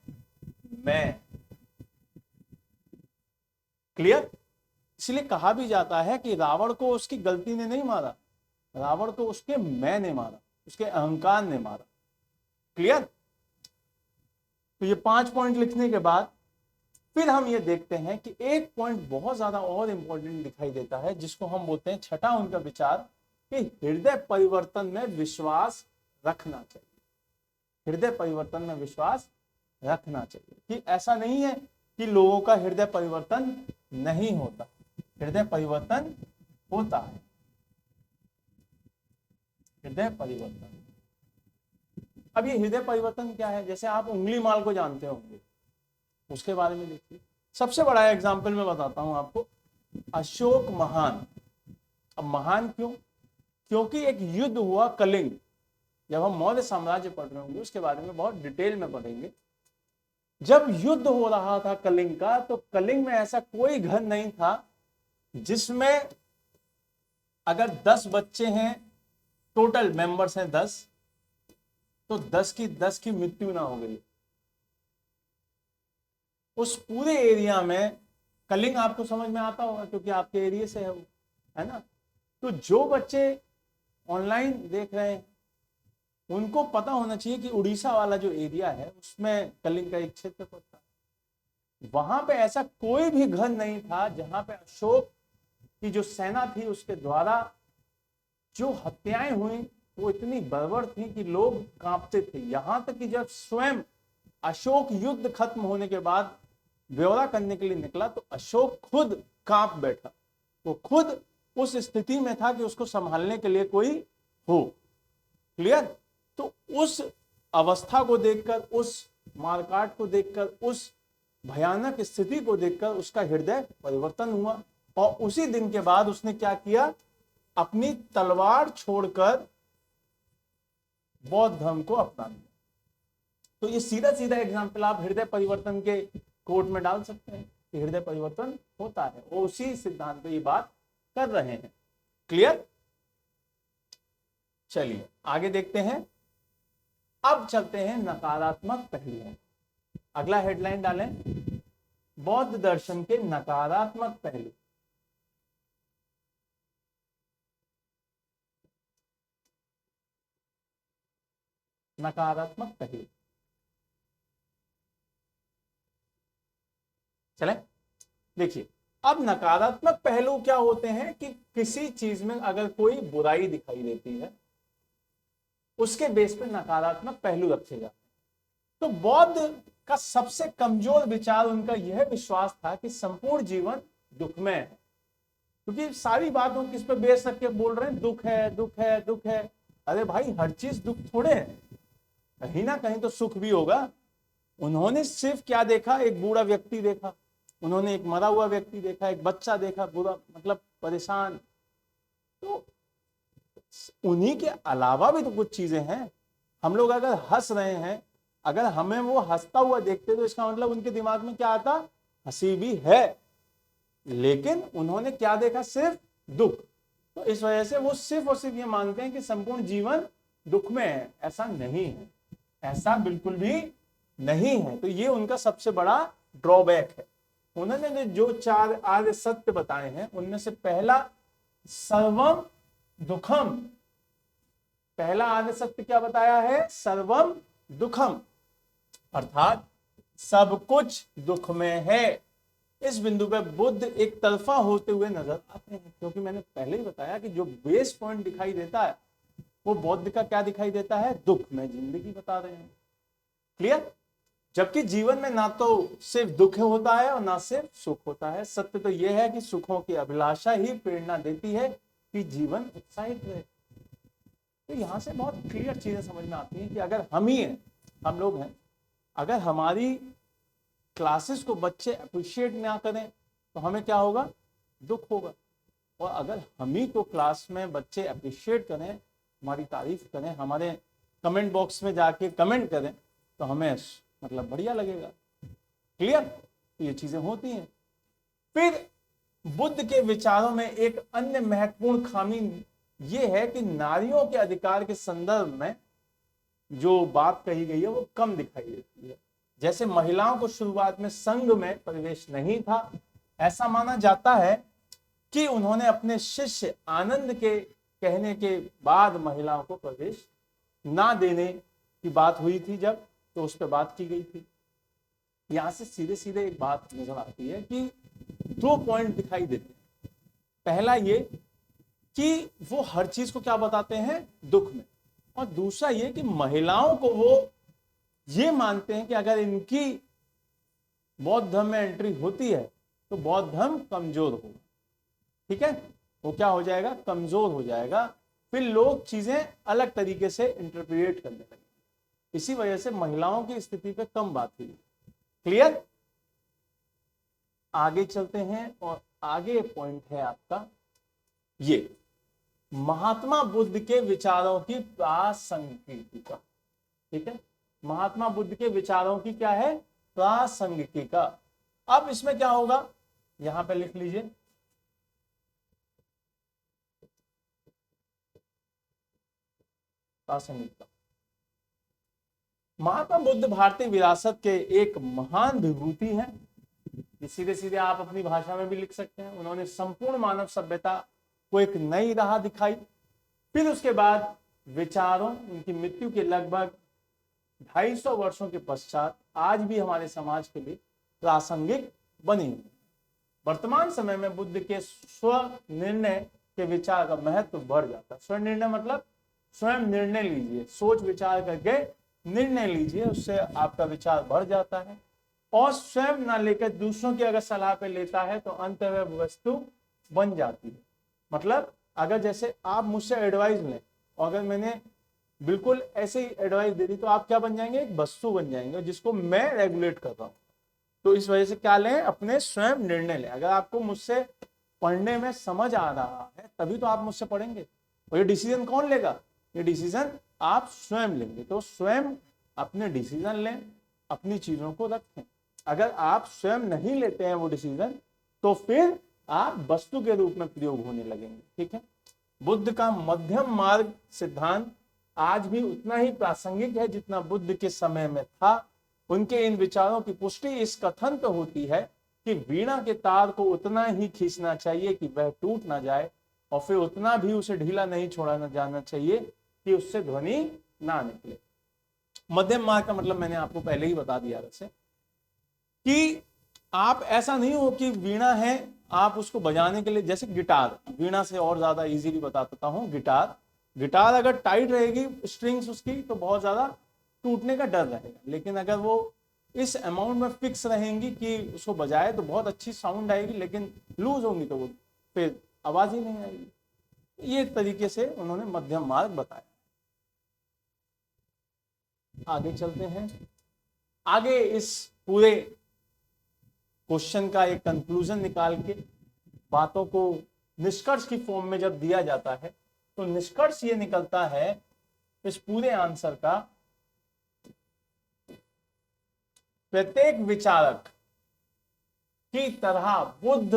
मैं। क्लियर। इसलिए कहा भी जाता है कि रावण को उसकी गलती ने नहीं मारा, रावण को उसके मैं ने मारा, उसके अहंकार ने मारा। क्लियर। तो ये 5 पॉइंट लिखने के बाद फिर हम ये देखते हैं कि एक पॉइंट बहुत ज्यादा और इंपॉर्टेंट दिखाई देता है, जिसको हम बोलते हैं छठा उनका विचार, कि हृदय परिवर्तन में विश्वास रखना चाहिए। हृदय परिवर्तन में विश्वास रखना चाहिए, कि ऐसा नहीं है कि लोगों का हृदय परिवर्तन नहीं होता, हृदय परिवर्तन होता है। हृदय परिवर्तन, अब ये हृदय परिवर्तन क्या है? जैसे आप उंगली माल को जानते होंगे, उसके बारे में देखिए। सबसे बड़ा एग्जाम्पल मैं बताता हूं आपको, अशोक महान। अब महान क्यों? क्योंकि एक युद्ध हुआ कलिंग, जब हम मौर्य साम्राज्य पढ़ रहे होंगे उसके बारे में बहुत डिटेल में पढ़ेंगे। जब युद्ध हो रहा था कलिंग का, तो कलिंग में ऐसा कोई घर नहीं था जिसमें अगर 10 बच्चे हैं, टोटल मेंबर्स हैं 10, तो 10 की मृत्यु ना हो गई। उस पूरे एरिया में, कलिंग आपको समझ में आता होगा क्योंकि आपके एरिया से है वो, है ना। तो जो बच्चे ऑनलाइन देख रहे हैं उनको पता होना चाहिए कि उड़ीसा वाला जो एरिया है उसमें कलिंग का एक क्षेत्र पड़ता है। वहां पे ऐसा कोई भी घर नहीं था जहां पे अशोक की जो सेना थी उसके द्वारा जो हत्याएं हुई वो इतनी बर्बर थी कि लोग कांपते थे। यहां तक कि जब स्वयं अशोक युद्ध खत्म होने के बाद ब्यौरा करने के लिए निकला तो अशोक खुद कांप बैठा। वो खुद उस स्थिति में था कि उसको संभालने के लिए कोई हो। क्लियर? तो उस अवस्था को देखकर, उस मारकाट को देखकर, उस भयानक स्थिति को देखकर उसका हृदय परिवर्तन हुआ और उसी दिन के बाद उसने क्या किया, अपनी तलवार छोड़कर बौद्ध धर्म को अपना लिया। तो ये सीधा सीधा एग्जाम्पल आप हृदय परिवर्तन के कोर्ट में डाल सकते हैं कि हृदय परिवर्तन होता है। वो उसी सिद्धांत पे ये बात कर रहे हैं। क्लियर? चलिए आगे देखते हैं। अब चलते हैं नकारात्मक पहलुओं। अगला हेडलाइन डालें, बौद्ध दर्शन के नकारात्मक पहलू। नकारात्मक पहलू। चले देखिए, अब नकारात्मक पहलू क्या होते हैं कि किसी चीज में अगर कोई बुराई दिखाई देती है उसके बेस पे नकारात्मक पहलू रखे जाते हैं। तो बौद्ध का सबसे कमजोर विचार उनका यह विश्वास था कि संपूर्ण जीवन दुखमय है। क्योंकि सारी बातों किस पे बेस रख के बोल रहे हैं, दुख है, दुख है, दुख है। अरे भाई, हर चीज दुख थोड़े है, कहीं ना कहीं तो सुख भी होगा। उन्होंने सिर्फ क्या देखा, एक बूढ़ा व्यक्ति देखा, उन्होंने एक मरा हुआ व्यक्ति देखा, एक बच्चा देखा बुरा, मतलब परेशान। तो उन्हीं के अलावा भी तो कुछ चीजें हैं। हम लोग अगर हंस रहे हैं, अगर हमें वो हंसता हुआ देखते तो इसका मतलब उनके दिमाग में क्या आता, हंसी भी है। लेकिन उन्होंने क्या देखा, सिर्फ दुख। तो इस वजह से वो सिर्फ और सिर्फ ये मानते हैं कि संपूर्ण जीवन दुख में है। ऐसा नहीं है, ऐसा बिल्कुल भी नहीं है। तो ये उनका सबसे बड़ा ड्रॉबैक है। उन्होंने जो 4 आर्य सत्य बताए हैं उनमें से पहला सर्वम दुखम, पहला आर्य सत्य क्या बताया है, सर्वम दुखम, अर्थात सब कुछ दुख में है। इस बिंदु पे बुद्ध एक तरफा होते हुए नजर आते हैं, क्योंकि मैंने पहले ही बताया कि जो बेस पॉइंट दिखाई देता है वो बौद्ध का क्या दिखाई देता है, दुख में जिंदगी बता रहे हैं। क्लियर? जबकि जीवन में ना तो सिर्फ दुख होता है और ना सिर्फ सुख होता है। सत्य तो यह है कि सुखों की अभिलाषा ही प्रेरणा देती है कि जीवन उत्साहित रहे। तो यहां से बहुत क्लियर चीजें समझ में आती हैं कि अगर हम ही हैं, हम लोग हैं, अगर हमारी क्लासेस को बच्चे अप्रिशिएट ना करें तो हमें क्या होगा, दुख होगा। और अगर हम ही को क्लास में बच्चे अप्रिशिएट करें, हमारी तारीफ करें, हमारे कमेंट बॉक्स में जाके कमेंट करें तो हमें मतलब बढ़िया लगेगा। क्लियर? तो ये चीजें होती हैं। फिर बुद्ध के विचारों में एक अन्य महत्वपूर्ण खामी ये है कि नारियों के अधिकार के संदर्भ में जो बात कही गई है वो कम दिखाई देती है। जैसे महिलाओं को शुरुआत में संघ में प्रवेश नहीं था, ऐसा माना जाता है कि उन्होंने अपने शिष्य आनंद के कहने के बाद महिलाओं को प्रवेश ना देने की बात हुई थी, जब तो उस पर बात की गई थी। यहां से सीधे सीधे एक बात नजर आती है कि 2 पॉइंट दिखाई देते हैं। पहला ये कि वो हर चीज को क्या बताते हैं, दुख में। और दूसरा ये कि महिलाओं को वो ये मानते हैं कि अगर इनकी बौद्ध धर्म में एंट्री होती है तो बौद्ध धर्म कमजोर होगा। ठीक है, वो क्या हो जाएगा, कमजोर हो जाएगा। फिर लोग चीजें अलग तरीके से इंटरप्रिएट करने लगे। इसी वजह से महिलाओं की स्थिति पे कम बात हुई। क्लियर? आगे चलते हैं और आगे पॉइंट है आपका ये, महात्मा बुद्ध के विचारों की प्रासंगिकता। ठीक है, महात्मा बुद्ध के विचारों की क्या है, प्रासंगिकता। अब इसमें क्या होगा, यहां पे लिख लीजिए, प्रासंगिकता। महात्मा बुद्ध भारतीय विरासत के एक महान विभूति हैं। सीधे सीधे आप अपनी भाषा में भी लिख सकते हैं। उन्होंने संपूर्ण मानव सभ्यता को एक नई राह दिखाई। फिर उसके बाद विचारों, उनकी मृत्यु के लगभग 250 वर्षों के पश्चात आज भी हमारे समाज के लिए प्रासंगिक बनी हुई है। वर्तमान समय में बुद्ध के स्व निर्णय के विचार का महत्व बढ़ जाता है। स्व निर्णय मतलब स्वयं निर्णय लीजिए, सोच विचार करके निर्णय लीजिए, उससे आपका विचार बढ़ जाता है। और स्वयं ना लेकर दूसरों की अगर सलाह पे लेता है तो अंत में वस्तु बन जाती है। मतलब अगर जैसे आप मुझसे एडवाइस लें और अगर मैंने बिल्कुल ऐसे ही एडवाइस दे दी तो आप क्या बन जाएंगे, एक वस्तु बन जाएंगे जिसको मैं रेगुलेट कर रहा हूँ। तो इस वजह से क्या लें, अपने स्वयं निर्णय लें। अगर आपको मुझसे पढ़ने में समझ आ रहा है तभी तो आप मुझसे पढ़ेंगे। और ये डिसीजन कौन लेगा, ये डिसीजन आप स्वयं लेंगे। तो स्वयं अपने डिसीजन लें, अपनी चीजों को रखें। अगर आप स्वयं नहीं लेते हैं वो डिसीजन तो फिर आप वस्तु के रूप में प्रयोग होने लगेंगे। ठीक है, बुद्ध का मध्यम मार्ग सिद्धांत आज भी उतना ही प्रासंगिक है जितना बुद्ध के समय में था। उनके इन विचारों की पुष्टि इस कथन तो होती है कि वीणा के तार को उतना ही खींचना चाहिए कि वह टूट ना जाए और फिर उतना भी उसे ढीला नहीं छोड़ना जाना चाहिए कि उससे ध्वनि ना निकले। मध्यम मार्ग का मतलब मैंने आपको पहले ही बता दिया वैसे कि आप ऐसा नहीं हो कि वीणा है आप उसको बजाने के लिए, जैसे गिटार, वीणा से और ज्यादा इजीली बता देता हूं। गिटार अगर टाइट रहेगी स्ट्रिंग्स उसकी तो बहुत ज्यादा टूटने का डर रहेगा, लेकिन अगर वो इस अमाउंट में फिक्स रहेंगी कि उसको बजाए तो बहुत अच्छी साउंड आएगी, लेकिन लूज होंगी तो वो फिर आवाज ही नहीं आएगी। ये तरीके से उन्होंने मध्यम मार्ग बताया। आगे चलते हैं। आगे इस पूरे क्वेश्चन का एक कंक्लूजन निकाल के बातों को निष्कर्ष की फॉर्म में जब दिया जाता है तो निष्कर्ष ये निकलता है इस पूरे आंसर का, प्रत्येक विचारक की तरह बुद्ध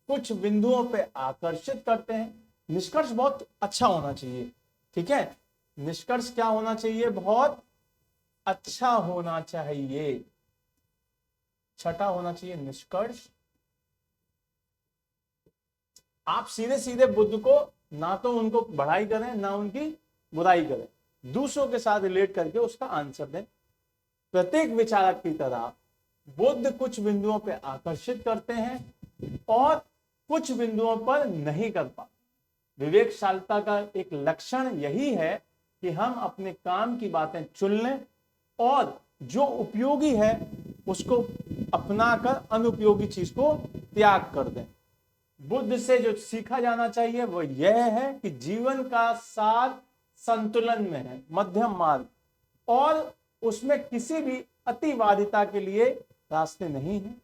कुछ बिंदुओं पे आकर्षित करते हैं। निष्कर्ष बहुत अच्छा होना चाहिए। ठीक है, निष्कर्ष क्या होना चाहिए, बहुत अच्छा होना चाहिए, छठा होना चाहिए निष्कर्ष। आप सीधे सीधे बुद्ध को ना तो उनको बढ़ाई करें ना उनकी बुराई करें, दूसरों के साथ रिलेट करके उसका आंसर दें। प्रत्येक विचारक की तरह बुद्ध कुछ बिंदुओं पर आकर्षित करते हैं और कुछ बिंदुओं पर नहीं कर पाते। विवेकशीलता का एक लक्षण यही है कि हम अपने काम की बातें चुन लें और जो उपयोगी है उसको अपनाकर अनुपयोगी चीज को त्याग कर दें। बुद्ध से जो सीखा जाना चाहिए वो यह है कि जीवन का सार संतुलन में है, मध्यम मार्ग, और उसमें किसी भी अतिवादिता के लिए रास्ते नहीं है।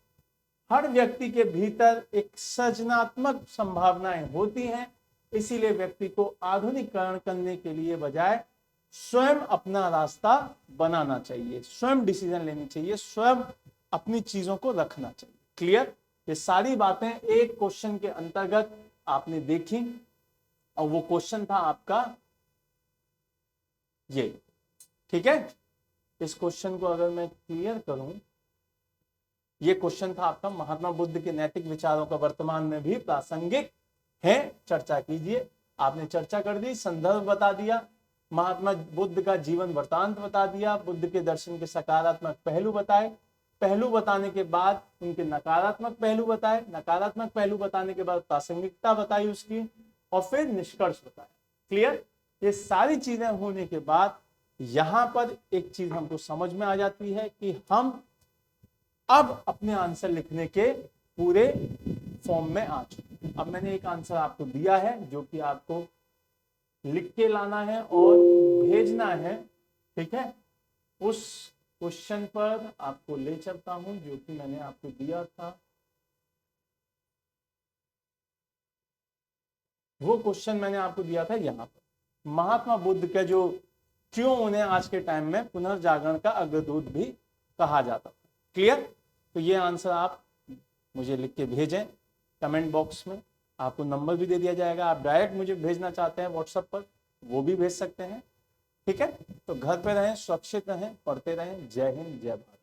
हर व्यक्ति के भीतर एक सृजनात्मक संभावनाएं होती हैं, इसीलिए व्यक्ति को आधुनिकीकरण करने के लिए बजाय स्वयं अपना रास्ता बनाना चाहिए, स्वयं डिसीजन लेनी चाहिए, स्वयं अपनी चीजों को रखना चाहिए। क्लियर? ये सारी बातें एक क्वेश्चन के अंतर्गत आपने देखी और वो क्वेश्चन था आपका ये। ठीक है, इस क्वेश्चन को अगर मैं क्लियर करूं, ये क्वेश्चन था आपका महात्मा बुद्ध के नैतिक विचारों का वर्तमान में भी प्रासंगिक है, चर्चा कीजिए। आपने चर्चा कर दी, संदर्भ बता दिया, महात्मा बुद्ध का जीवन वृत्तांत बता दिया, बुद्ध के दर्शन के सकारात्मक पहलू बताए, पहलू बताने के बाद उनके नकारात्मक पहलू बताए, नकारात्मक पहलू बताने के बाद प्रासंगिकता बताई उसकी, और फिर निष्कर्ष बताया। क्लियर? ये सारी चीजें होने के बाद यहां पर एक चीज हमको समझ में आ जाती है कि हम अब अपने आंसर लिखने के पूरे फॉर्म में आ चुके। अब मैंने एक आंसर आपको दिया है जो कि आपको लिख के लाना है और भेजना है। ठीक है, उस क्वेश्चन पर आपको ले चलता हूं जो कि मैंने आपको दिया था। वो क्वेश्चन मैंने आपको दिया था यहां पर, महात्मा बुद्ध के जो क्यों उन्हें आज के टाइम में पुनर्जागरण का अग्रदूत भी कहा जाता था। क्लियर? तो ये आंसर आप मुझे लिख के भेजें कमेंट बॉक्स में, आपको नंबर भी दे दिया जाएगा। आप डायरेक्ट मुझे भेजना चाहते हैं व्हाट्सएप पर, वो भी भेज सकते हैं। ठीक है, तो घर पे रहें, सुरक्षित रहें, पढ़ते रहें। जय हिंद, जय भारत।